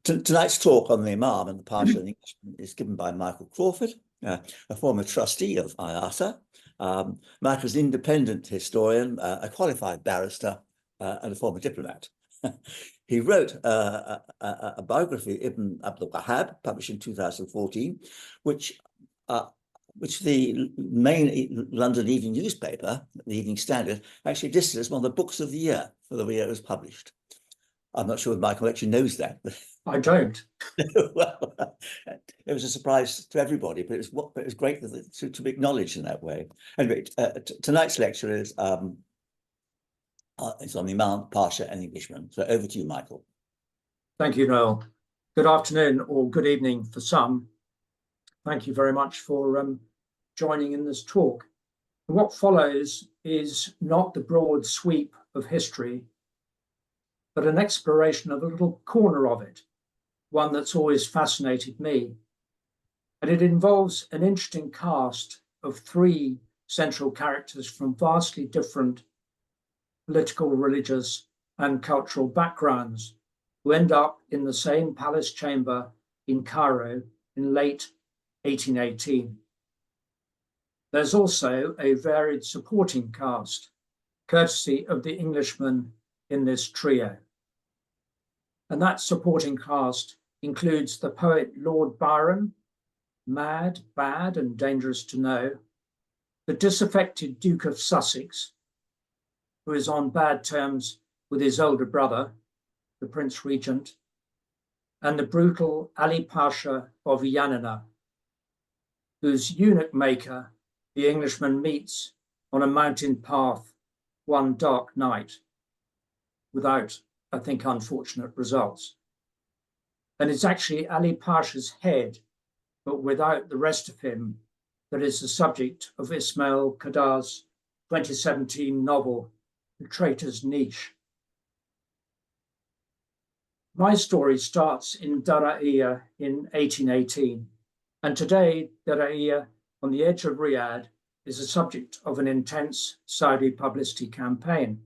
Tonight's talk on the Imam and the Pasha and the Englishman is given by Michael Crawford, a former trustee of IASA. Michael's an independent historian, a qualified barrister, and a former diplomat. He wrote a biography, Ibn Abdul Wahhab, published in 2014, which the main London evening newspaper, the Evening Standard, actually listed as one of the books of the year for the year it was published. I'm not sure if Michael actually knows that. I don't. Well, it was a surprise to everybody, but it was great to be acknowledged in that way. Anyway, tonight's lecture is it's on the Imam, Pasha, and Englishman. So over to you, Michael. Thank you, Noel. Good afternoon or good evening for some. Thank you very much for joining in this talk. What follows is not the broad sweep of history, but an exploration of a little corner of it, one that's always fascinated me. And it involves an interesting cast of three central characters from vastly different political, religious, and cultural backgrounds who end up in the same palace chamber in Cairo in late 1818. There's also a varied supporting cast, courtesy of the Englishman in this trio. And that supporting cast includes the poet Lord Byron, mad, bad, and dangerous to know, the disaffected Duke of Sussex, who is on bad terms with his older brother, the Prince Regent, and the brutal Ali Pasha of Yanina, whose eunuch maker the Englishman meets on a mountain path one dark night, without, I think, unfortunate results. And it's actually Ali Pasha's head, but without the rest of him, that is the subject of Ismail Qadar's 2017 novel, The Traitor's Niche. My story starts in Dara'iyah in 1818, and today Dara'iyah on the edge of Riyadh is the subject of an intense Saudi publicity campaign.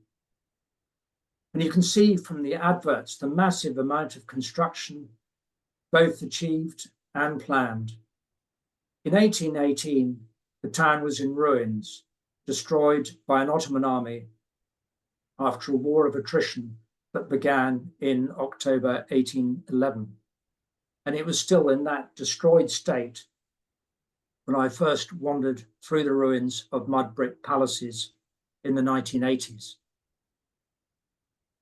And you can see from the adverts the massive amount of construction, both achieved and planned. In 1818, the town was in ruins, destroyed by an Ottoman army after a war of attrition that began in October 1811. And it was still in that destroyed state when I first wandered through the ruins of mud brick palaces in the 1980s.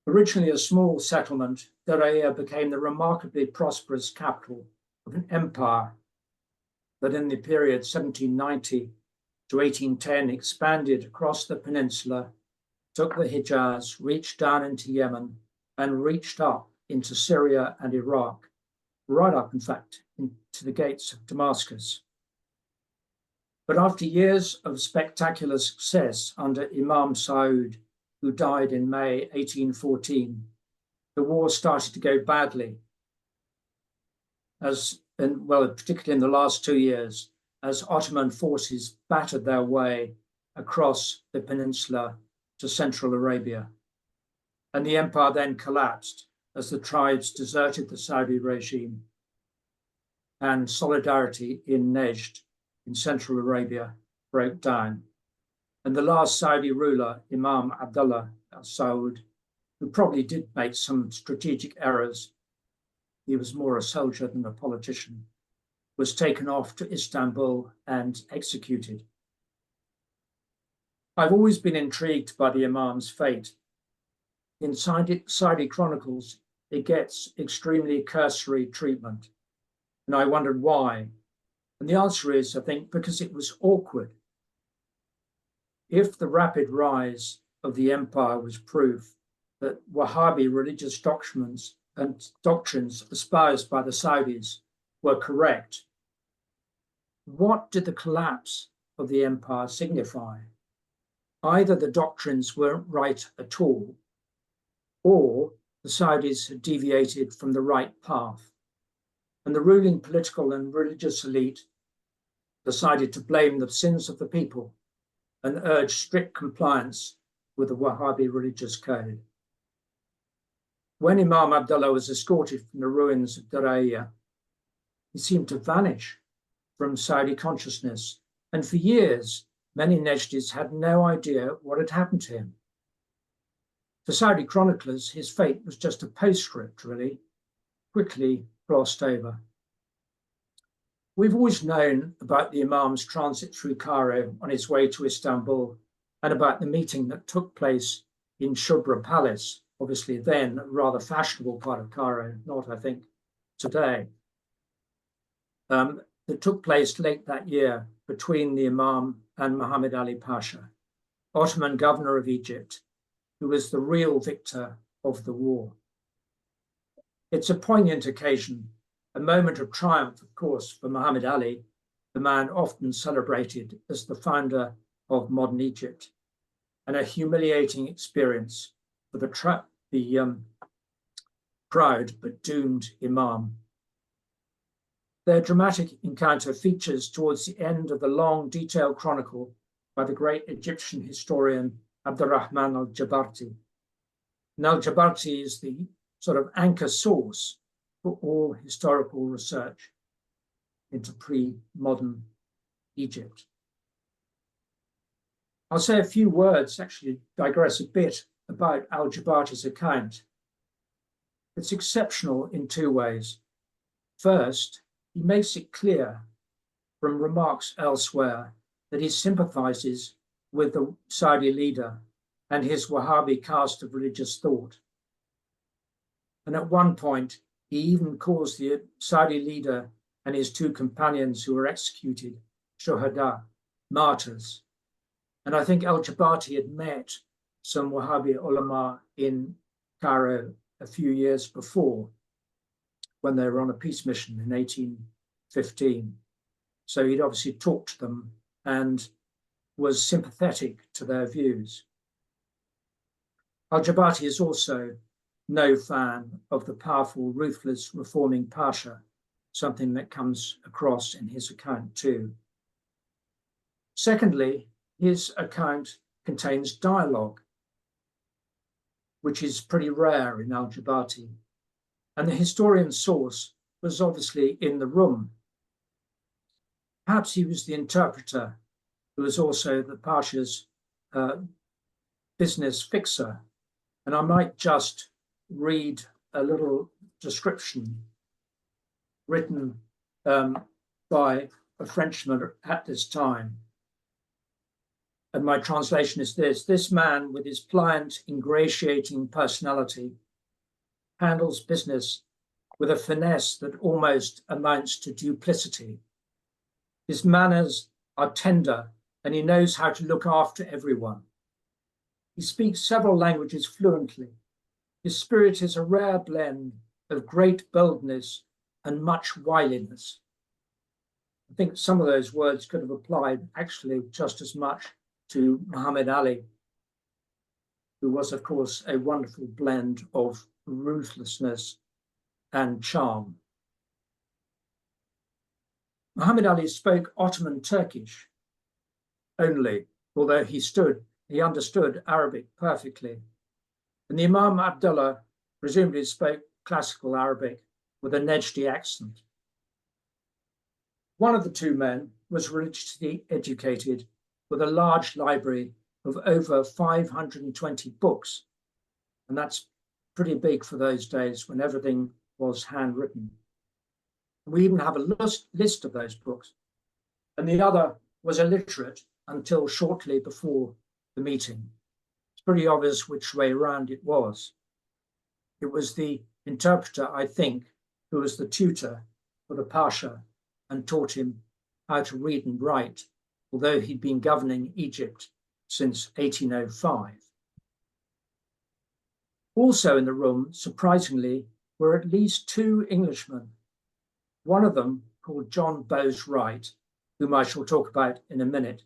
Originally a small settlement, Dara'iyah became the remarkably prosperous capital of an empire that in the period 1790 to 1810 expanded across the peninsula, took the Hijaz, reached down into Yemen, and reached up into Syria and Iraq, right up, in fact, into the gates of Damascus. But after years of spectacular success under Imam Saud, who died in May 1814, the war started to go badly, particularly in the last 2 years, as Ottoman forces battered their way across the peninsula to Central Arabia. And the empire then collapsed as the tribes deserted the Saudi regime, and solidarity in Nejd in Central Arabia broke down. And the last Saudi ruler, Imam Abdullah Saud, who probably did make some strategic errors, he was more a soldier than a politician, was taken off to Istanbul and executed. I've always been intrigued by the Imam's fate. In Saudi chronicles, it gets extremely cursory treatment. And I wondered why. And the answer is, I think, because it was awkward. If the rapid rise of the empire was proof that Wahhabi religious doctrines espoused by the Saudis were correct, what did the collapse of the empire signify? Either the doctrines weren't right at all, or the Saudis had deviated from the right path. And the ruling political and religious elite decided to blame the sins of the people and urge strict compliance with the Wahhabi religious code. When Imam Abdullah was escorted from the ruins of Daraya, he seemed to vanish from Saudi consciousness, and for years, many Nejdis had no idea what had happened to him. For Saudi chroniclers, his fate was just a postscript, really, quickly glossed over. We've always known about the Imam's transit through Cairo on his way to Istanbul, and about the meeting that took place in Shubra Palace, obviously then a rather fashionable part of Cairo, not, I think, today, that took place late that year between the Imam and Muhammad Ali Pasha, Ottoman governor of Egypt, who was the real victor of the war. It's a poignant occasion, a moment of triumph, of course, for Muhammad Ali, the man often celebrated as the founder of modern Egypt, and a humiliating experience for the proud but doomed Imam. Their dramatic encounter features towards the end of the long, detailed chronicle by the great Egyptian historian Abdurrahman al-Jabarti. And al-Jabarti is the sort of anchor source for all historical research into pre-modern Egypt. I'll say a few words, actually digress a bit about al-Jabarti's account. It's exceptional in two ways. First, he makes it clear from remarks elsewhere that he sympathizes with the Saudi leader and his Wahhabi cast of religious thought. And at one point, he even calls the Saudi leader and his two companions who were executed, shuhada, martyrs. And I think al-Jabarti had met some Wahhabi ulama in Cairo a few years before, when they were on a peace mission in 1815. So he'd obviously talked to them and was sympathetic to their views. Al-Jabarti is also no fan of the powerful, ruthless, reforming Pasha, something that comes across in his account too. Secondly, his account contains dialogue, which is pretty rare in al-Jabarti. And the historian's source was obviously in the room. Perhaps he was the interpreter, who was also the Pasha's business fixer. And I might just read a little description written by a Frenchman at this time. And my translation is this: this man, with his pliant, ingratiating personality, handles business with a finesse that almost amounts to duplicity. His manners are tender, and he knows how to look after everyone. He speaks several languages fluently. His spirit is a rare blend of great boldness and much wiliness. I think some of those words could have applied actually just as much to Muhammad Ali, who was, of course, a wonderful blend of ruthlessness and charm. Muhammad Ali spoke Ottoman Turkish only, although he understood Arabic perfectly. And the Imam Abdullah presumably spoke classical Arabic with a Nejdi accent. One of the two men was religiously educated with a large library of over 520 books. And that's pretty big for those days when everything was handwritten. We even have a list of those books. And the other was illiterate until shortly before the meeting. It's pretty obvious which way around it was. It was the interpreter, I think, who was the tutor for the Pasha and taught him how to read and write, although he'd been governing Egypt since 1805. Also in the room, surprisingly, were at least two Englishmen. One of them, called John Bowes Wright, whom I shall talk about in a minute.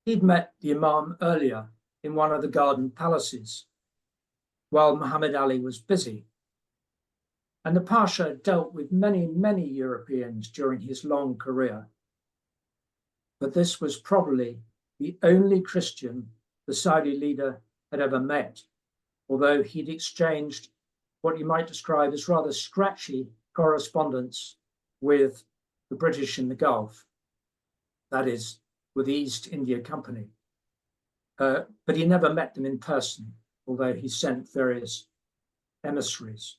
He'd met the Imam earlier in one of the garden palaces, while Muhammad Ali was busy. And the Pasha dealt with many, many Europeans during his long career. But this was probably the only Christian the Saudi leader had ever met, although he'd exchanged what you might describe as rather scratchy correspondence with the British in the Gulf, that is, with the East India Company. But he never met them in person, although he sent various emissaries.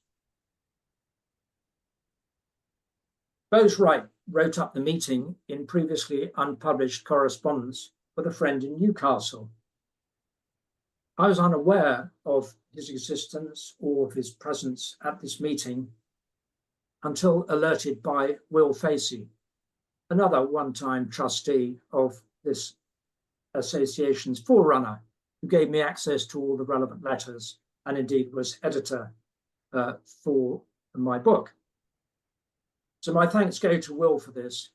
Bowes Wright wrote up the meeting in previously unpublished correspondence with a friend in Newcastle. I was unaware of his existence or of his presence at this meeting until alerted by Will Facey, another one-time trustee of this association's forerunner, who gave me access to all the relevant letters and indeed was editor for my book. So my thanks go to Will for this,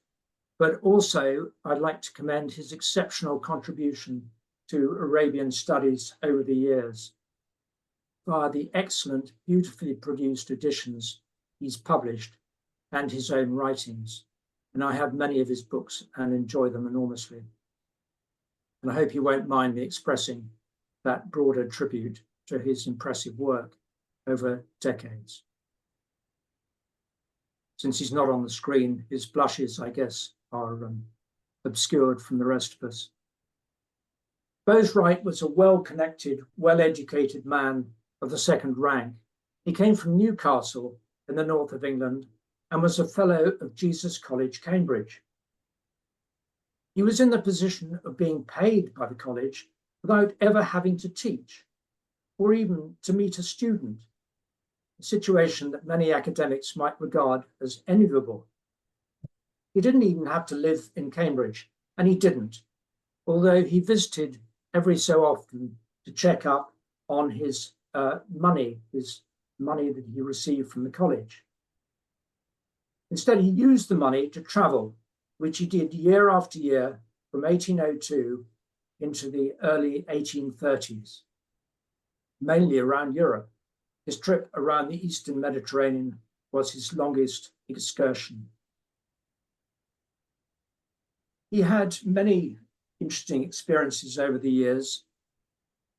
but also I'd like to commend his exceptional contribution to Arabian studies over the years via the excellent, beautifully produced editions he's published and his own writings. And I have many of his books and enjoy them enormously. And I hope you won't mind me expressing that broader tribute to his impressive work over decades. Since he's not on the screen, his blushes, I guess, are obscured from the rest of us. Bowes Wright was a well-connected, well-educated man of the second rank. He came from Newcastle in the north of England and was a fellow of Jesus College, Cambridge. He was in the position of being paid by the college without ever having to teach or even to meet a student, a situation that many academics might regard as enviable. He didn't even have to live in Cambridge, and he didn't, although he visited every so often to check up on his money that he received from the college. Instead, he used the money to travel, which he did year after year from 1802 into the early 1830s, mainly around Europe. His trip around the Eastern Mediterranean was his longest excursion. He had many interesting experiences over the years.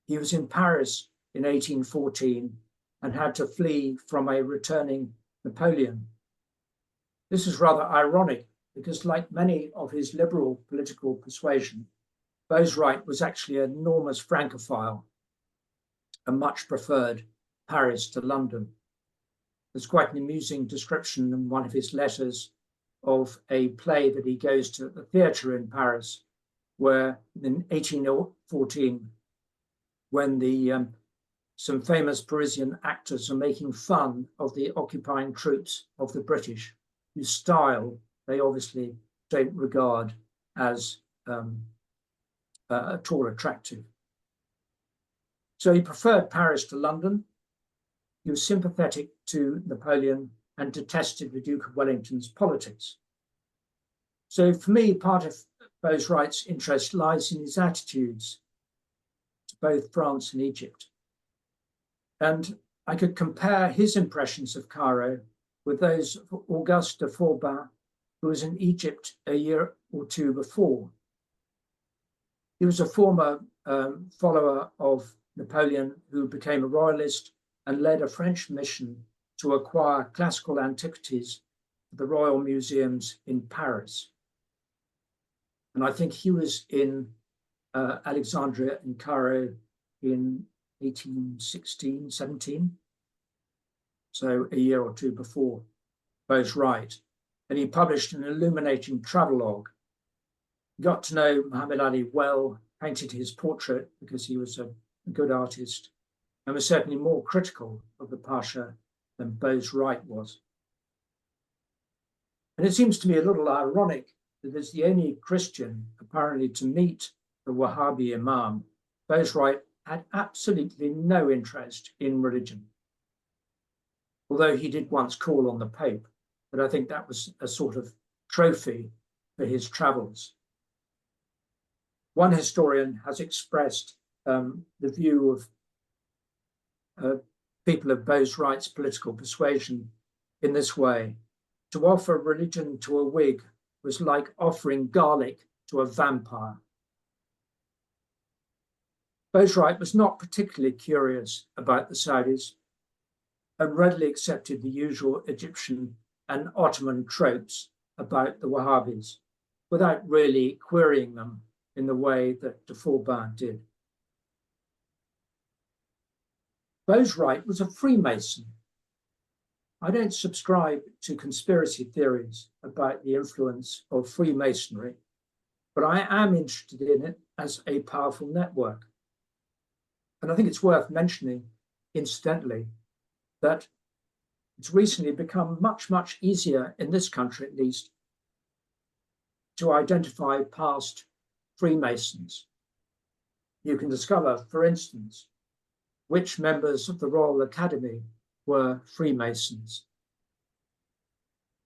He was in Paris in 1814 and had to flee from a returning Napoleon. This is rather ironic because, like many of his liberal political persuasion, Bowes Wright was actually an enormous Francophile and much preferred Paris to London. There's quite an amusing description in one of his letters of a play that he goes to at the theatre in Paris, where in 1814, when some famous Parisian actors are making fun of the occupying troops of the British, whose style they obviously don't regard as at all attractive. So he preferred Paris to London. He was sympathetic to Napoleon and detested the Duke of Wellington's politics. So for me, part of Bowes Wright's interest lies in his attitudes to both France and Egypt. And I could compare his impressions of Cairo with those of Auguste de Forbin, who was in Egypt a year or two before. He was a former follower of Napoleon who became a royalist and led a French mission to acquire classical antiquities for the royal museums in Paris. And I think he was in Alexandria and Cairo in 1816, 17. So a year or two before Bowes Wright. And he published an illuminating travelogue. He got to know Muhammad Ali well, painted his portrait because he was a good artist, and was certainly more critical of the Pasha than Bowes Wright was. And it seems to me a little ironic that as the only Christian apparently to meet the Wahhabi Imam, Bowes Wright had absolutely no interest in religion. Although he did once call on the Pope, but I think that was a sort of trophy for his travels. One historian has expressed the view of people of Bowes Wright's political persuasion in this way: to offer religion to a Whig was like offering garlic to a vampire. Bowes Wright was not particularly curious about the Saudis and readily accepted the usual Egyptian and Ottoman tropes about the Wahhabis without really querying them in the way that de Forbin did. Bowes Wright was a Freemason. I don't subscribe to conspiracy theories about the influence of Freemasonry, but I am interested in it as a powerful network. And I think it's worth mentioning, incidentally, that it's recently become much, much easier in this country, at least, to identify past Freemasons. You can discover, for instance, which members of the Royal Academy were Freemasons.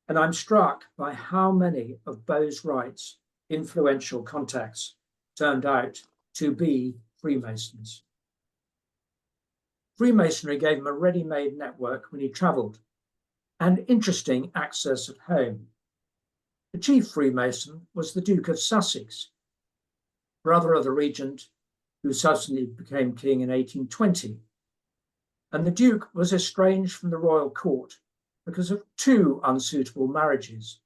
And I'm struck by how many of Bowes Wright's influential contacts turned out to be Freemasons. Freemasonry gave him a ready-made network when he travelled and interesting access at home. The chief Freemason was the Duke of Sussex, brother of the regent who subsequently became king in 1820. And the Duke was estranged from the royal court because of two unsuitable marriages.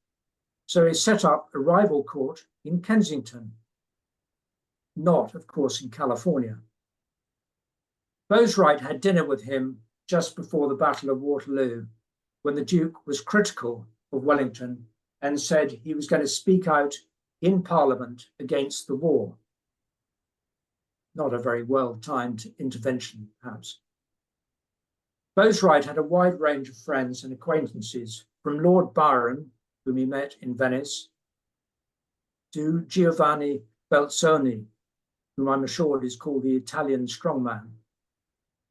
So he set up a rival court in Kensington, not, of course, in California. Bowes Wright had dinner with him just before the Battle of Waterloo, when the Duke was critical of Wellington and said he was going to speak out in Parliament against the war. Not a very well-timed intervention, perhaps. Bowes Wright had a wide range of friends and acquaintances, from Lord Byron, whom he met in Venice, to Giovanni Belzoni, whom I'm assured is called the Italian strongman.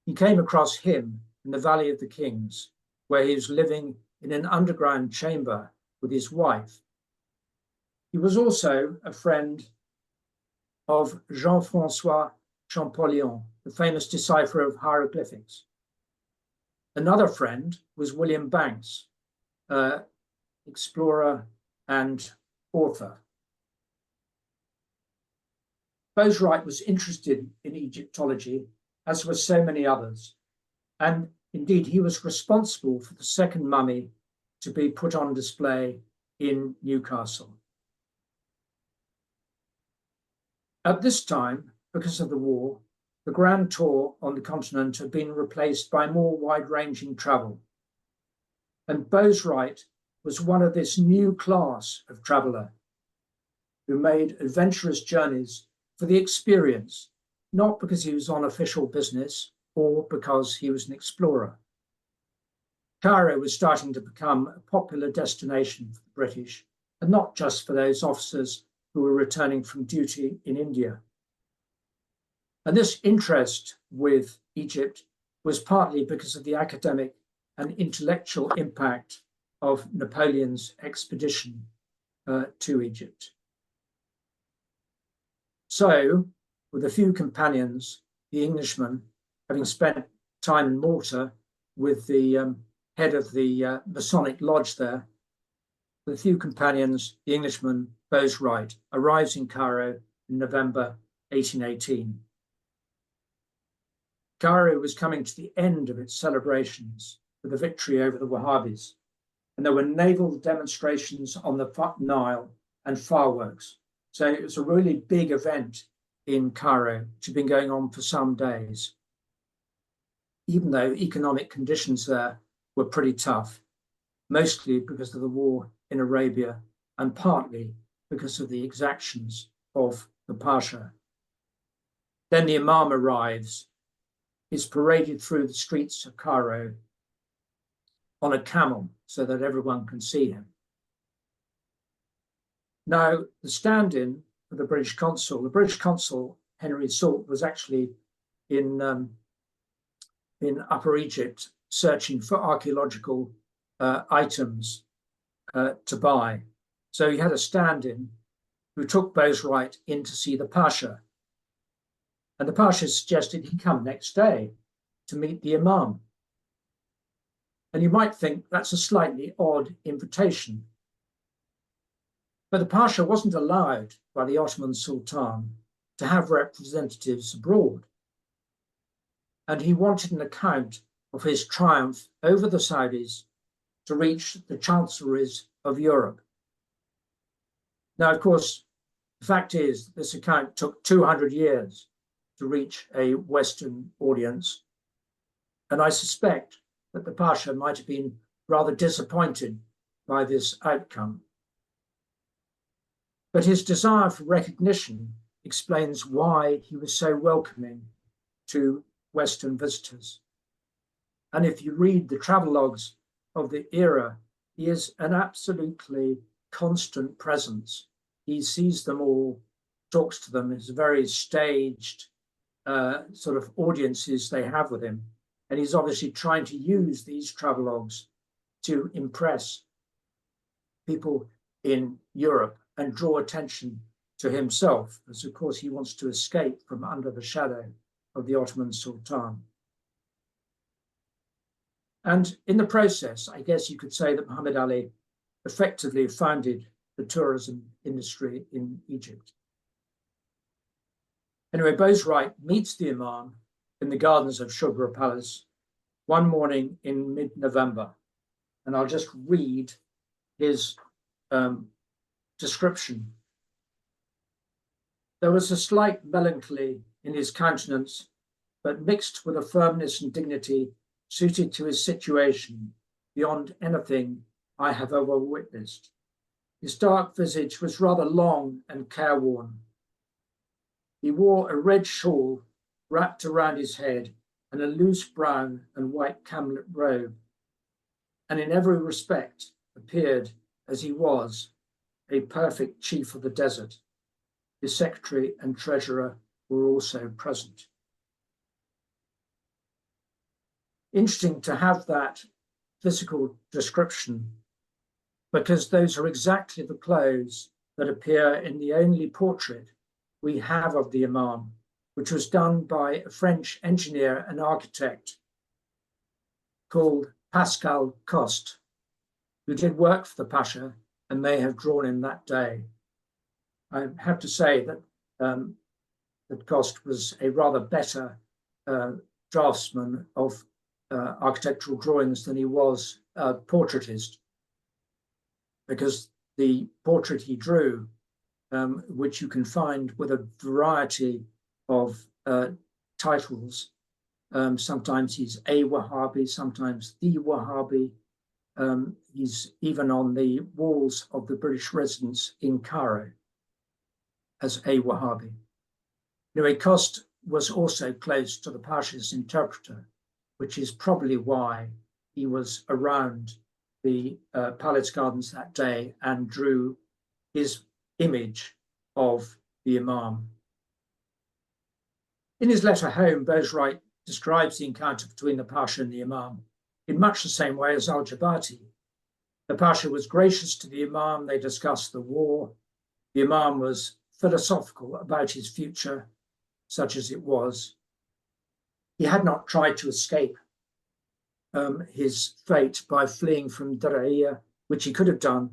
He came across him in the Valley of the Kings, where he was living in an underground chamber with his wife. He was also a friend of Jean-François Champollion, the famous decipherer of hieroglyphics. Another friend was William Banks, explorer and author. Bowes Wright was interested in Egyptology, as were so many others, and indeed he was responsible for the second mummy to be put on display in Newcastle. At this time, because of the war, the grand tour on the continent had been replaced by more wide-ranging travel. And Bowes Wright was one of this new class of traveller who made adventurous journeys for the experience, not because he was on official business or because he was an explorer. Cairo was starting to become a popular destination for the British, and not just for those officers who were returning from duty in India. And this interest with Egypt was partly because of the academic and intellectual impact of Napoleon's expedition to Egypt. So, with a few companions, the Englishman, having spent time in Malta with the head of the Masonic Lodge there, with a few companions, the Englishman, Bowes Wright, arrives in Cairo in November 1818. Cairo was coming to the end of its celebrations for the victory over the Wahhabis, and there were naval demonstrations on the Nile and fireworks. So it was a really big event in Cairo, which had been going on for some days, even though economic conditions there were pretty tough, mostly because of the war in Arabia and partly because of the exactions of the Pasha. Then the Imam arrives, is paraded through the streets of Cairo on a camel so that everyone can see him. Now, the stand-in for the British consul, Henry Salt, was actually in Upper Egypt searching for archaeological items to buy. So he had a stand-in who took Bowes Wright in to see the Pasha. And the Pasha suggested he come next day to meet the Imam. And you might think that's a slightly odd invitation. But the Pasha wasn't allowed by the Ottoman Sultan to have representatives abroad. and he wanted an account of his triumph over the Saudis to reach the chancelleries of Europe. Now, of course, the fact is this account took 200 years to reach a Western audience, and I suspect that the Pasha might have been rather disappointed by this outcome. But his desire for recognition explains why he was so welcoming to Western visitors. And if you read the travelogues of the era, he is an absolutely constant presence. He sees them all, talks to them. It's a very staged sort of audiences they have with him. And he's obviously trying to use these travelogues to impress people in Europe and draw attention to himself, as of course he wants to escape from under the shadow of the Ottoman Sultan. And in the process, I guess you could say that Muhammad Ali effectively founded the tourism industry in Egypt. Anyway, Bowes Wright meets the Imam in the gardens of Shubra Palace one morning in mid-November. And I'll just read his description. There was a slight melancholy in his countenance, but mixed with a firmness and dignity suited to his situation beyond anything I have ever witnessed. His dark visage was rather long and careworn. He wore a red shawl wrapped around his head and a loose brown and white camlet robe, and in every respect appeared, as he was, a perfect chief of the desert. His secretary and treasurer were also present. Interesting to have that physical description, because those are exactly the clothes that appear in the only portrait we have of the Imam, which was done by a French engineer and architect called Pascal Coste, who did work for the Pasha and may have drawn him that day. I have to say that that Coste was a rather better draftsman of architectural drawings than he was a portraitist, because the portrait he drew, which you can find with a variety of titles, sometimes he's a Wahhabi, sometimes the Wahhabi. He's even on the walls of the British residence in Cairo as a Wahhabi. Anyway, Coste was also close to the Pasha's interpreter, which is probably why he was around the palace gardens that day and drew his image of the Imam. In his letter home, Bowes Wright describes the encounter between the Pasha and the Imam in much the same way as Al-Jabati. The Pasha was gracious to the Imam. They discussed the war. The Imam was philosophical about his future, such as it was. He had not tried to escape his fate by fleeing from Dara'iyah, which he could have done,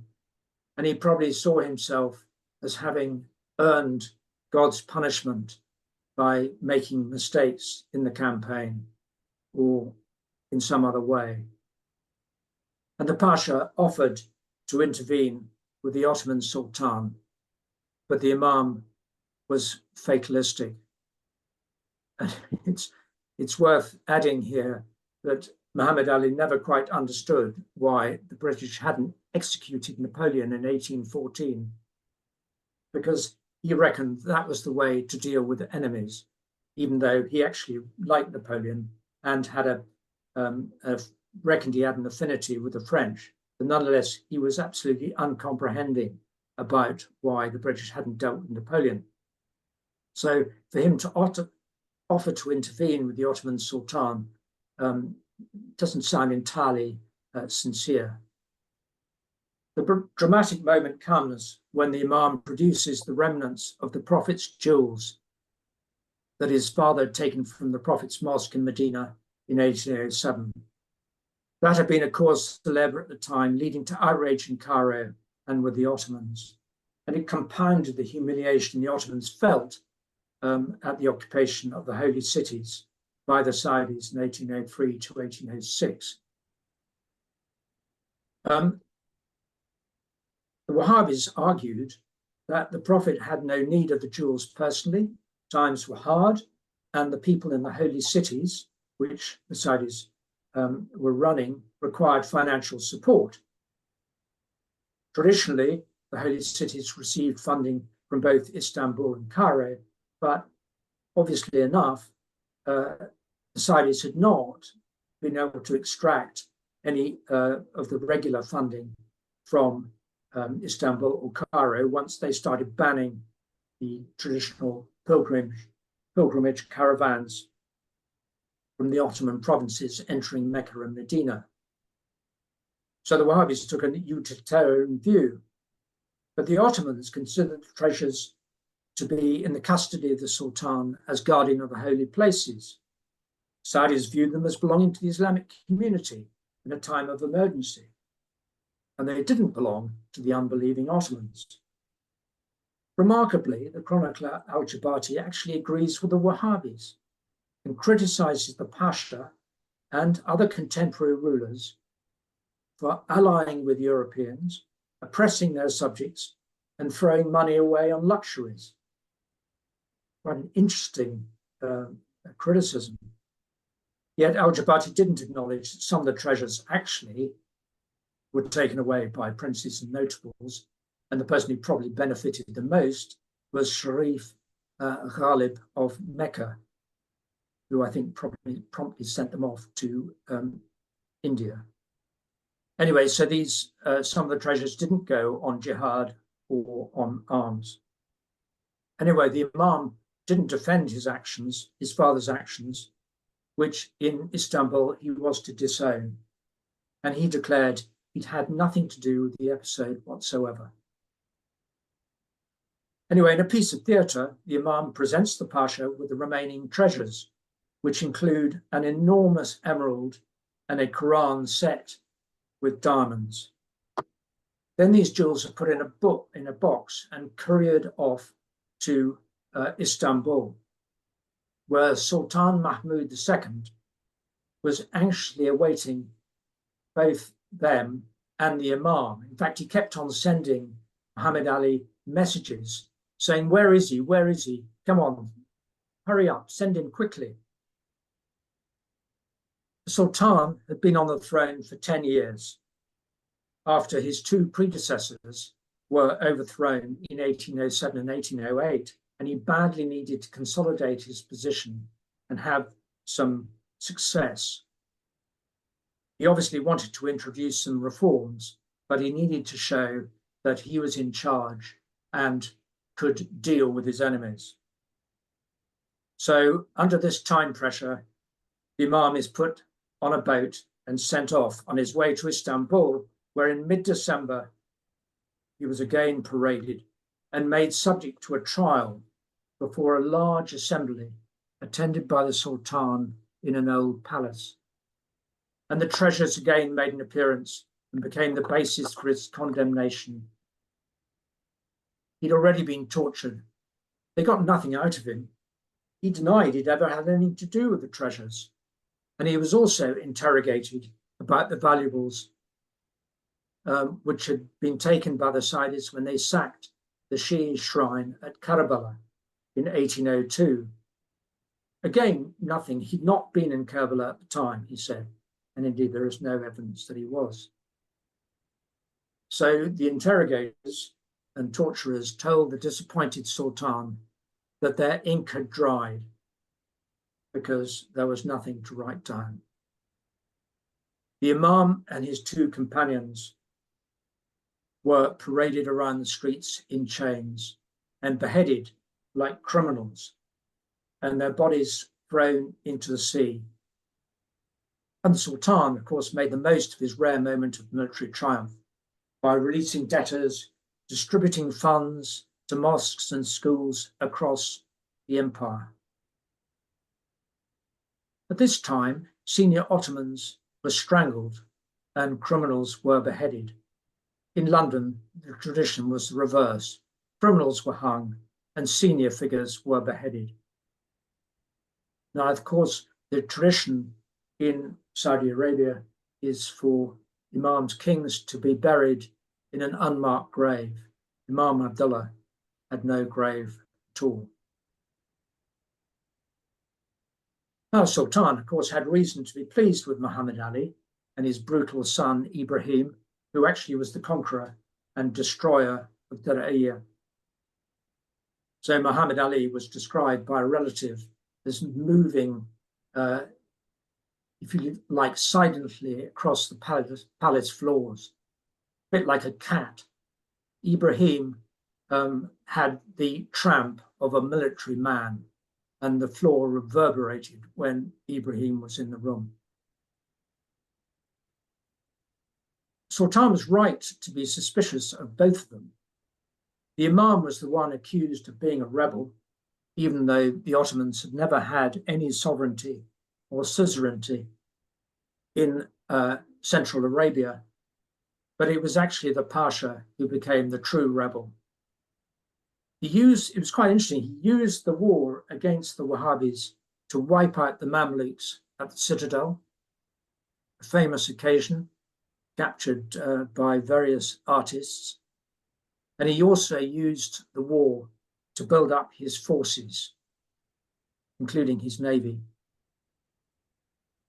and he probably saw himself as having earned God's punishment by making mistakes in the campaign or in some other way. And the Pasha offered to intervene with the Ottoman Sultan, but the Imam was fatalistic. And it's worth adding here that Muhammad Ali never quite understood why the British hadn't executed Napoleon in 1814, because he reckoned that was the way to deal with enemies, even though he actually liked Napoleon and had reckoned he had an affinity with the French. But nonetheless, he was absolutely uncomprehending about why the British hadn't dealt with Napoleon. So for him to offer to intervene with the Ottoman Sultan doesn't sound entirely sincere. The dramatic moment comes when the Imam produces the remnants of the Prophet's jewels that his father had taken from the Prophet's mosque in Medina in 1807. That had been a cause célèbre at the time, leading to outrage in Cairo and with the Ottomans. And it compounded the humiliation the Ottomans felt at the occupation of the holy cities by the Saudis in 1803 to 1806. The Wahhabis argued that the Prophet had no need of the jewels personally. Times were hard, and the people in the holy cities, which the Saudis were running, required financial support. Traditionally, the holy cities received funding from both Istanbul and Cairo, but obviously enough, the Saudis had not been able to extract any of the regular funding from Istanbul or Cairo once they started banning the traditional pilgrimage caravans from the Ottoman provinces entering Mecca and Medina. So the Wahhabis took a utilitarian view, but the Ottomans considered the treasures to be in the custody of the Sultan as guardian of the holy places. Saudis viewed them as belonging to the Islamic community in a time of emergency, and they didn't belong to the unbelieving Ottomans. Remarkably, the chronicler Al-Jabati actually agrees with the Wahhabis and criticizes the Pasha and other contemporary rulers for allying with Europeans, oppressing their subjects, and throwing money away on luxuries. Quite an interesting criticism. Yet Al-Jabati didn't acknowledge that some of the treasures actually were taken away by princes and notables, and the person who probably benefited the most was Sharif Ghalib of Mecca, who I think promptly sent them off to India. Anyway, so these some of the treasures didn't go on jihad or on arms. Anyway, the Imam didn't defend his actions, his father's actions, which in Istanbul he was to disown, and he declared he'd had nothing to do with the episode whatsoever. Anyway, in a piece of theatre, the Imam presents the Pasha with the remaining treasures, which include an enormous emerald and a Quran set with diamonds. Then these jewels are put in a box and couriered off to Istanbul, where Sultan Mahmud II was anxiously awaiting both them and the Imam. In fact, he kept on sending Muhammad Ali messages saying, "Where is he? Where is he? Come on, hurry up, send him quickly." The Sultan had been on the throne for 10 years after his two predecessors were overthrown in 1807 and 1808, and he badly needed to consolidate his position and have some success. He obviously wanted to introduce some reforms, but he needed to show that he was in charge and could deal with his enemies. So under this time pressure, the Imam is put on a boat and sent off on his way to Istanbul, where in mid-December, he was again paraded and made subject to a trial before a large assembly attended by the Sultan in an old palace. And the treasures again made an appearance and became the basis for his condemnation. He'd already been tortured. They got nothing out of him. He denied he'd ever had anything to do with the treasures. And he was also interrogated about the valuables which had been taken by the Saudis when they sacked the Shi'i shrine at Karbala in 1802. Again, nothing. He'd not been in Karbala at the time, he said, and indeed there is no evidence that he was. So the interrogators and torturers told the disappointed Sultan that their ink had dried because there was nothing to write down. The Imam and his two companions were paraded around the streets in chains and beheaded like criminals, and their bodies thrown into the sea. And the Sultan, of course, made the most of his rare moment of military triumph by releasing debtors, distributing funds to mosques and schools across the empire. At this time, senior Ottomans were strangled and criminals were beheaded. In London, the tradition was the reverse. Criminals were hung and senior figures were beheaded. Now, of course, the tradition in Saudi Arabia is for Imams, kings, to be buried in an unmarked grave. Imam Abdullah had no grave at all. Now, Sultan, of course, had reason to be pleased with Muhammad Ali and his brutal son, Ibrahim, who actually was the conqueror and destroyer of Dara'iyya. So Muhammad Ali was described by a relative as moving, if you like, silently across the palace floors, a bit like a cat. Ibrahim had the tramp of a military man, and the floor reverberated when Ibrahim was in the room. Sultan was right to be suspicious of both of them. The Imam was the one accused of being a rebel, even though the Ottomans had never had any sovereignty or suzerainty in Central Arabia, but it was actually the Pasha who became the true rebel. It was quite interesting, he used the war against the Wahhabis to wipe out the Mamluks at the citadel, a famous occasion captured by various artists. And he also used the war to build up his forces, including his navy.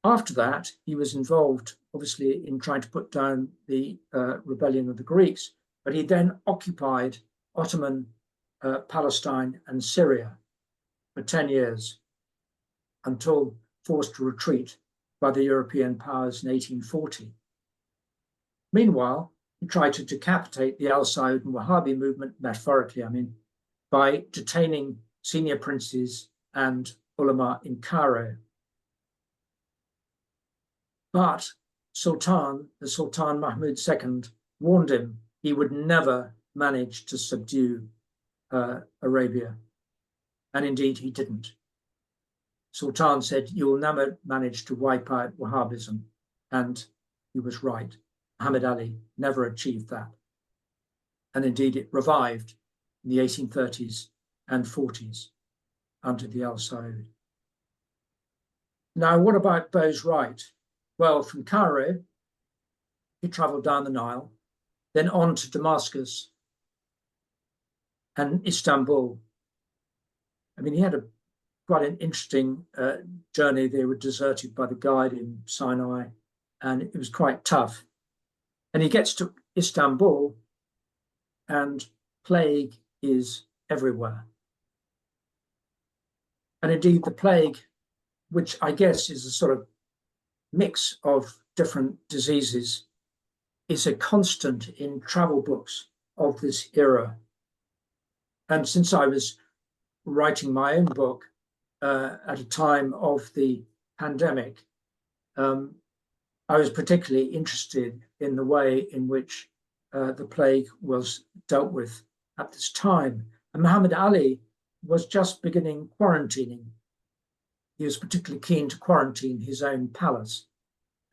After that, he was involved, obviously, in trying to put down the rebellion of the Greeks, but he then occupied Ottoman Palestine and Syria for 10 years until forced to retreat by the European powers in 1840. Meanwhile, he tried to decapitate the Al-Saud and Wahhabi movement, metaphorically, I mean, by detaining senior princes and ulama in Cairo. But the Sultan Mahmud II, warned him he would never manage to subdue Arabia. And indeed, he didn't. Sultan said, "You will never manage to wipe out Wahhabism." And he was right. Muhammad Ali never achieved that. And indeed, it revived in the 1830s and 40s under the Al-Saud. Now, what about Bowes Wright? Well, from Cairo, he traveled down the Nile, then on to Damascus and Istanbul. I mean, he had quite an interesting journey. They were deserted by the guide in Sinai, and it was quite tough. And he gets to Istanbul, and plague is everywhere. And indeed, the plague, which I guess is a sort of mix of different diseases, is a constant in travel books of this era. And since I was writing my own book at a time of the pandemic, I was particularly interested in the way in which the plague was dealt with at this time. And Muhammad Ali was just beginning quarantining. He was particularly keen to quarantine his own palace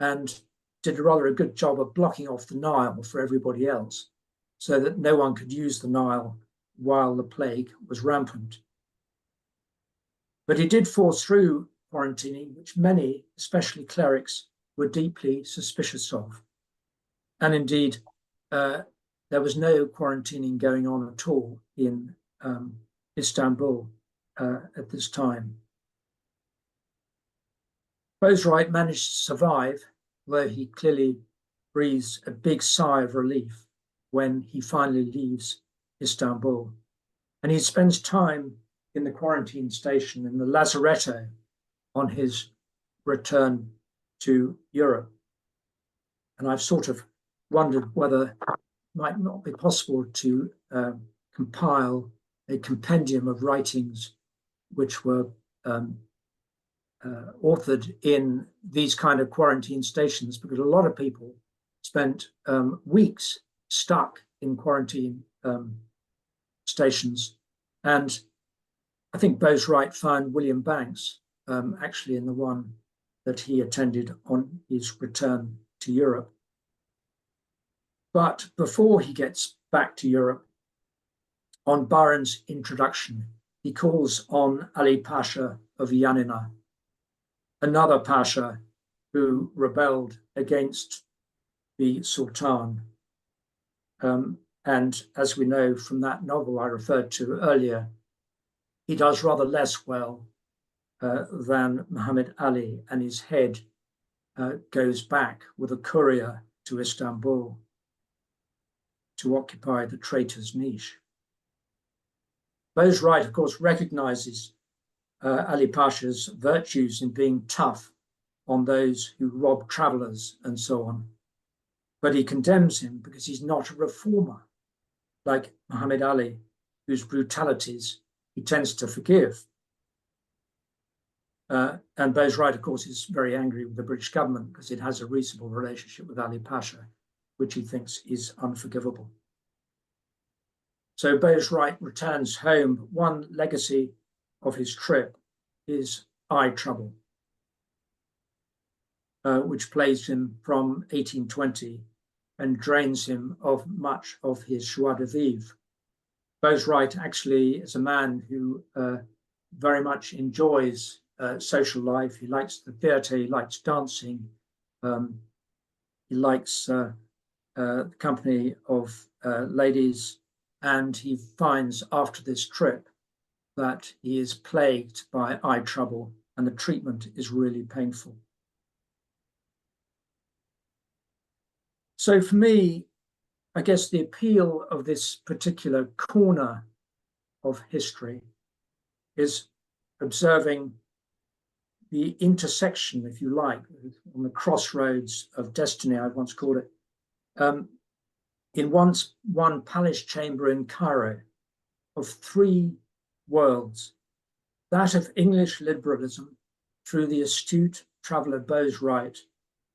and did a good job of blocking off the Nile for everybody else so that no one could use the Nile while the plague was rampant. But he did force through quarantining, which many, especially clerics, were deeply suspicious of. And indeed, there was no quarantining going on at all in Istanbul at this time. Bowes Wright managed to survive, though he clearly breathes a big sigh of relief when he finally leaves Istanbul. And he spends time in the quarantine station in the lazaretto on his return to Europe. And I've sort of wondered whether it might not be possible to compile a compendium of writings which were authored in these kind of quarantine stations, because a lot of people spent weeks stuck in quarantine stations. And I think Bowes Wright found William Banks actually in the one that he attended on his return to Europe. But before he gets back to Europe, on Byron's introduction, he calls on Ali Pasha of Yanina. another Pasha who rebelled against the Sultan. And as we know from that novel I referred to earlier, he does rather less well than Muhammad Ali, and his head goes back with a courier to Istanbul to occupy the traitor's niche. Bowes Wright, of course, recognizes Ali Pasha's virtues in being tough on those who rob travelers and so on. But he condemns him because he's not a reformer like Muhammad Ali, whose brutalities he tends to forgive. And Bowes Wright, of course, is very angry with the British government because it has a reasonable relationship with Ali Pasha, which he thinks is unforgivable. So Bowes Wright returns home. One legacy of his trip is eye trouble, which plagues him from 1820 and drains him of much of his joie de vivre. Bowes Wright actually is a man who very much enjoys social life. He likes the theatre, he likes dancing, he likes the company of ladies, and he finds after this trip that he is plagued by eye trouble and the treatment is really painful. So for me, I guess the appeal of this particular corner of history is observing the intersection, if you like, on the crossroads of destiny, I once called it, in once one palace chamber in Cairo, of three worlds: that of English liberalism through the astute traveller Bowes Wright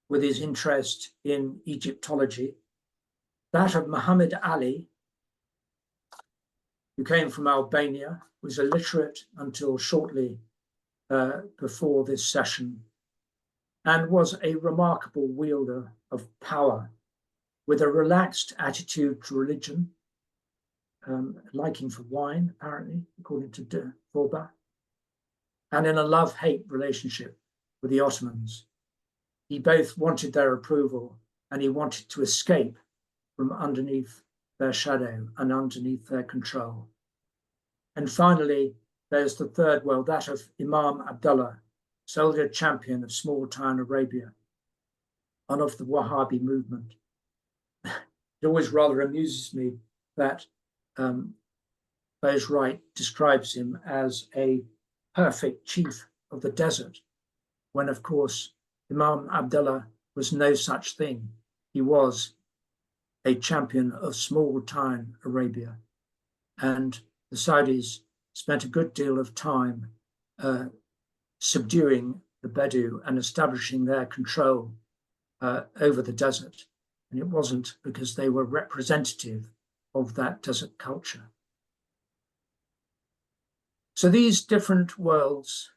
with his interest in Egyptology, that of Muhammad Ali, who came from Albania, was illiterate until shortly before this session, and was a remarkable wielder of power with a relaxed attitude to religion, liking for wine, apparently, according to Volbach, and in a love-hate relationship with the Ottomans. He both wanted their approval and he wanted to escape from underneath their shadow and underneath their control. And finally, there's the third world, that of Imam Abdullah, soldier champion of small-town Arabia and of the Wahhabi movement. It always rather amuses me that Bowes Wright describes him as a perfect chief of the desert, when of course Imam Abdullah was no such thing. He was a champion of small-town Arabia, and the Saudis spent a good deal of time subduing the Bedou and establishing their control over the desert. And it wasn't because they were representative of that desert culture. So these different worlds,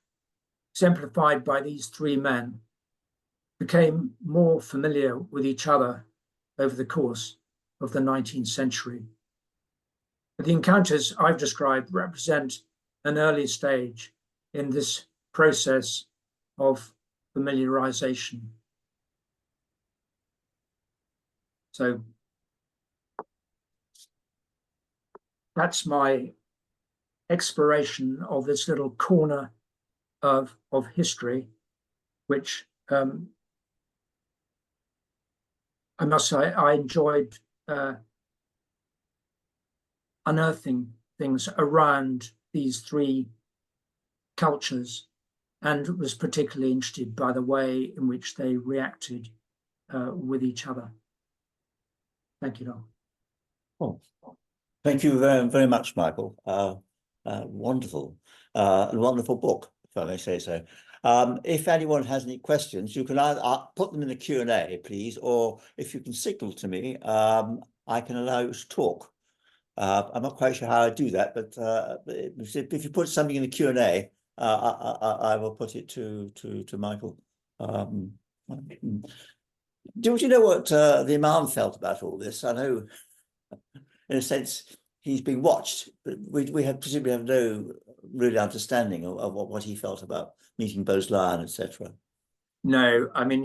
exemplified by these three men, became more familiar with each other over the course of the 19th century. But the encounters I've described represent an early stage in this process of familiarization. So that's my exploration of this little corner of history, which I must say I enjoyed unearthing things around these three cultures, and was particularly interested by the way in which they reacted with each other. Thank you, Noel. Oh, thank you very, very much, Michael. Wonderful, wonderful book, if I may say so. If anyone has any questions, you can either put them in the Q&A, please, or if you can signal to me, I can allow you to talk. I'm not quite sure how I do that, but if you put something in the Q&A, I will put it to Michael. Do you know what the Imam felt about all this? I know, in a sense, he's being watched, but we presumably have really understanding of what he felt about meeting Bowes Wright, etc. No, I mean,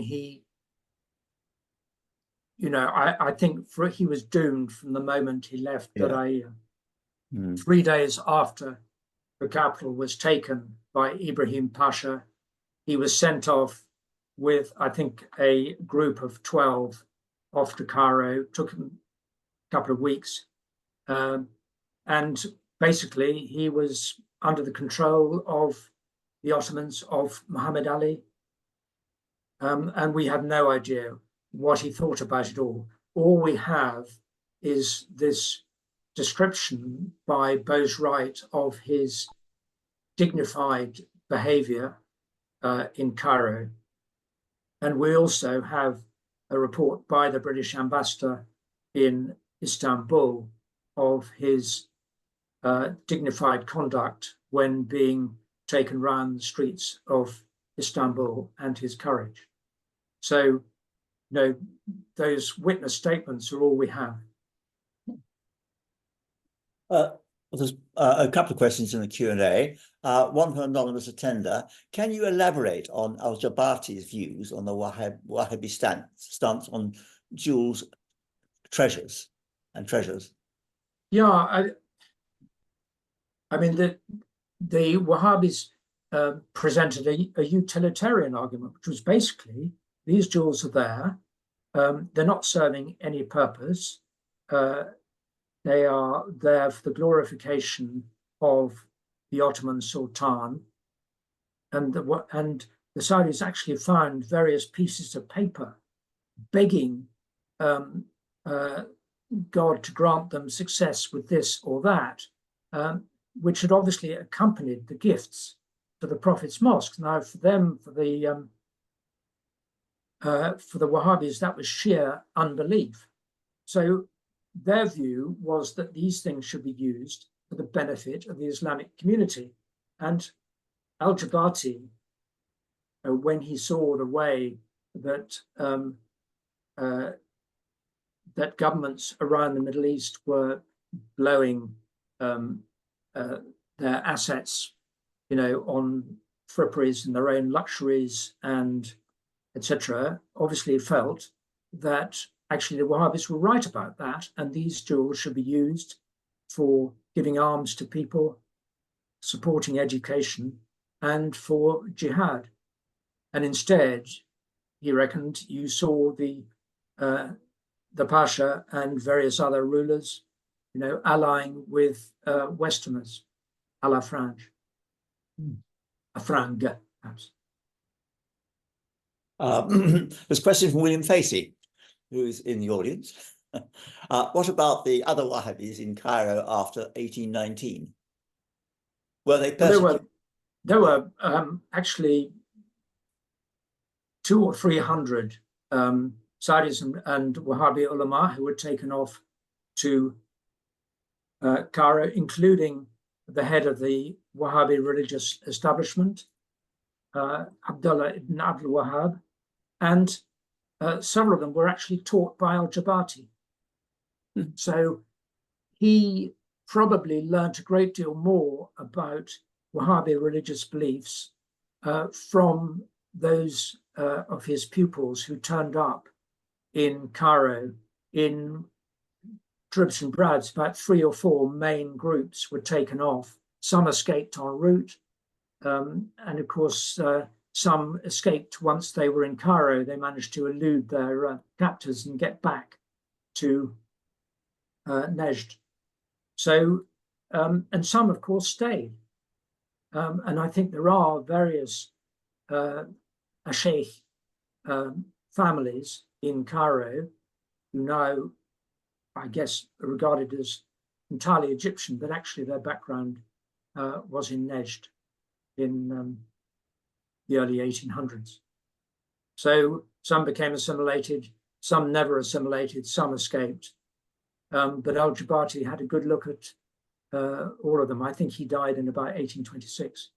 I think he was doomed from the moment he left. Yeah. 3 days after the capital was taken by Ibrahim Pasha, he was sent off with, I think, a group of 12 off to Cairo. Took him a couple of weeks. And basically, he was under the control of the Ottomans, of Muhammad Ali. And we have no idea what he thought about it all. All we have is this description by Bowes Wright of his dignified behavior in Cairo. And we also have a report by the British ambassador in Istanbul of his dignified conduct when being taken round the streets of Istanbul, and his courage. So, those witness statements are all we have. There's a couple of questions in the Q&A. One from an anonymous attender. Can you elaborate on al-Jabati's views on the Wahhabi stance on jewels, treasures? Yeah, I mean, the Wahhabis presented a utilitarian argument, which was basically, these jewels are there. They're not serving any purpose. They are there for the glorification of the Ottoman Sultan. And the Saudis actually found various pieces of paper begging God to grant them success with this or that, which had obviously accompanied the gifts to the Prophet's mosque. Now, for the Wahhabis, that was sheer unbelief. So their view was that these things should be used for the benefit of the Islamic community. And al-Jabati, when he saw the way that that governments around the Middle East were blowing their assets, on fripperies and their own luxuries and etc., obviously felt that actually the Wahhabis were right about that, and these jewels should be used for giving arms to people, supporting education, and for jihad. And instead, he reckoned, you saw the Pasha and various other rulers, allying with Westerners, a la Frange, a Frange, perhaps. There's a question from William Facey, who's in the audience. What about the other Wahhabis in Cairo after 1819? Were they persecuted? There were actually 200 or 300 Saudis and Wahhabi ulama who were taken off to Cairo, including the head of the Wahhabi religious establishment, Abdullah ibn Abdul Wahhab, and several of them were actually taught by al-Jabati. So he probably learnt a great deal more about Wahhabi religious beliefs from those of his pupils who turned up in Cairo in dribs and drabs. About 3 or 4 main groups were taken off. Some escaped en route, and of course some escaped once they were in Cairo. They managed to elude their captors and get back to Nejd. So, and some, of course, stayed. And I think there are various Sheikh families in Cairo who now, I guess, are regarded as entirely Egyptian, but actually their background was in Nejd in the early 1800s. So some became assimilated, some never assimilated, some escaped. But al-Jabati had a good look at all of them. I think he died in about 1826.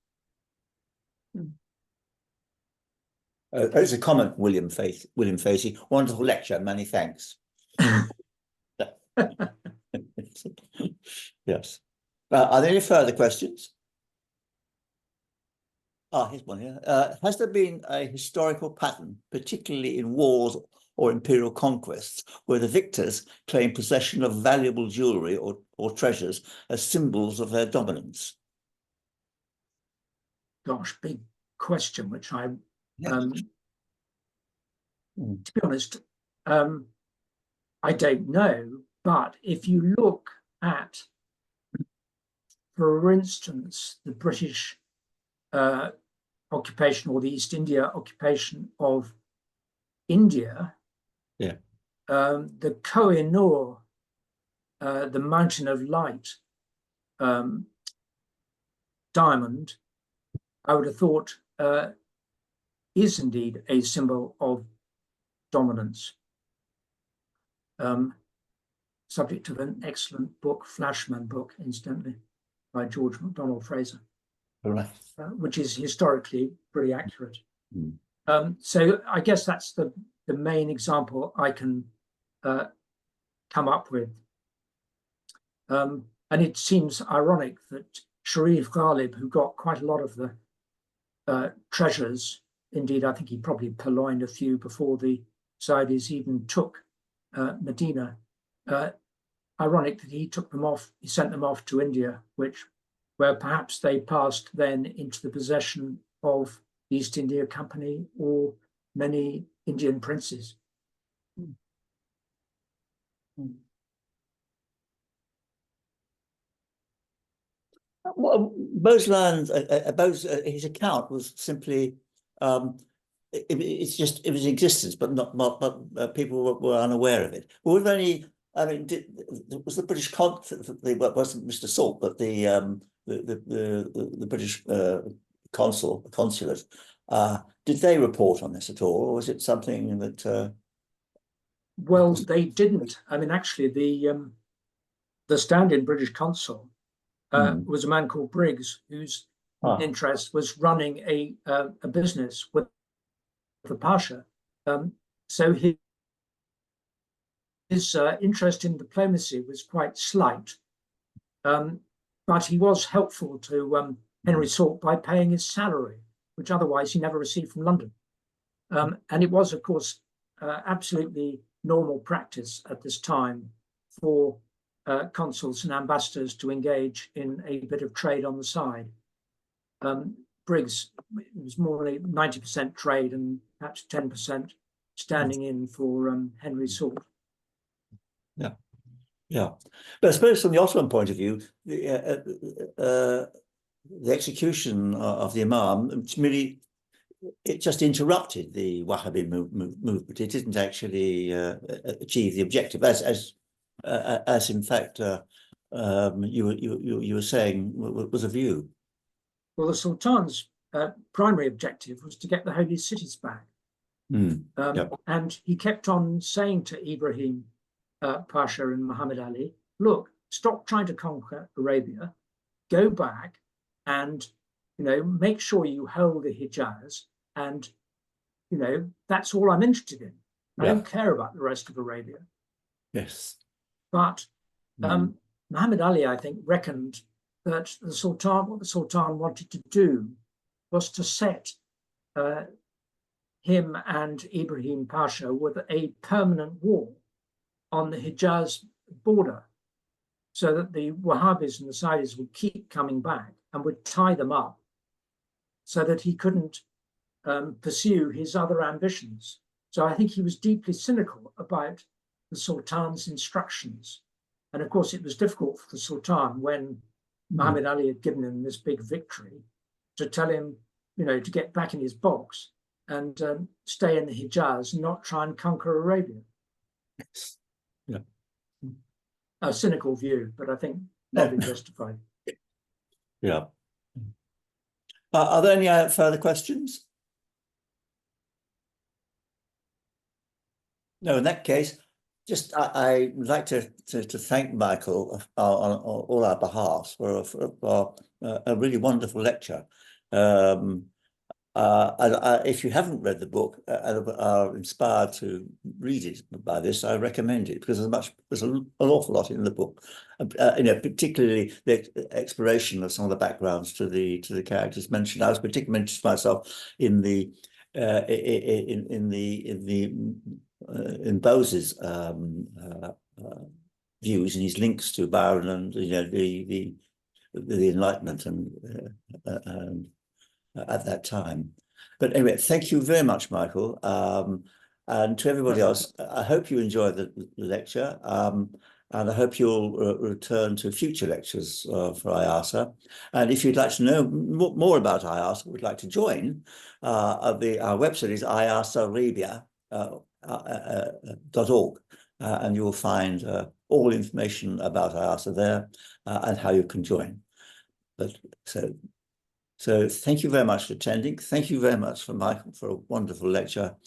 It's a comment, William Facey. Wonderful lecture. Many thanks. Yes. Are there any further questions? Here's one here. Has there been a historical pattern, particularly in wars or imperial conquests, where the victors claim possession of valuable jewelry or treasures as symbols of their dominance? Gosh, big question, which I, Yeah. to be honest, I don't know. But if you look at, for instance, the British occupation or the East India occupation of India, Yeah. The Koh-i-Noor, the Mountain of Light diamond, I would have thought is indeed a symbol of dominance. Subject of an excellent book, Flashman book, incidentally, by George MacDonald Fraser, Right. which is historically pretty accurate. Mm. So I guess that's the main example I can come up with. And it seems ironic that Sharif Ghalib, who got quite a lot of the treasures, indeed, I think he probably purloined a few before the Saudis even took Medina. Ironic that he took them off, he sent them off to India, where perhaps they passed then into the possession of the East India Company or many Indian princes. Well, Bowes lands, his account was simply, it was in existence, but not people were unaware of it. Were there any? I mean, was the British wasn't Mr. Salt, but the British consulate? Did they report on this at all, or was it something that? Well, they didn't. I mean, actually, the stand-in British consul was a man called Briggs, whose interest was running a business with the Pasha. So his interest in diplomacy was quite slight, but he was helpful to Henry Salt by paying his salary, which otherwise he never received from London. And it was, of course, absolutely normal practice at this time for consuls and ambassadors to engage in a bit of trade on the side. Briggs was more than 90% trade and perhaps 10% standing in for Henry Salt. Yeah, yeah. But I suppose from the Ottoman point of view, the execution of the Imam really, it just interrupted the Wahhabi movement. It didn't actually achieve the objective, as in fact you were saying was a view. Well, the Sultan's primary objective was to get the holy cities back. Yep. And he kept on saying to Ibrahim Pasha and Muhammad Ali, look, stop trying to conquer Arabia, go back and, make sure you hold the Hijaz. And, that's all I'm interested in. I don't care about the rest of Arabia. Yes. But Muhammad Ali, I think, reckoned that what the Sultan wanted to do was to set him and Ibrahim Pasha with a permanent wall on the Hijaz border, so that the Wahhabis and the Saudis would keep coming back and would tie them up so that he couldn't pursue his other ambitions. So I think he was deeply cynical about the Sultan's instructions. And of course, it was difficult for the Sultan when Muhammad Ali had given him this big victory to tell him, to get back in his box and stay in the Hijaz and not try and conquer Arabia. Yes. Yeah. A cynical view, but I think probably justified. Yeah. Are there any further questions? No, in that case, just I would like to thank Michael on all our behalfs for a really wonderful lecture. if you haven't read the book and are inspired to read it by this, I recommend it because there's an awful lot in the book. Particularly the exploration of some of the backgrounds to the characters mentioned. I was particularly interested myself in Bowes's views and his links to Byron and the Enlightenment and at that time. But anyway, thank you very much, Michael. And to everybody else, I hope you enjoyed the lecture. And I hope you'll return to future lectures for IASA. And if you'd like to know more about IASA, would like to join, our website is iasaarabia.org. And you will find all information about IASA there and how you can join. So thank you very much for attending. Thank you very much for Michael for a wonderful lecture.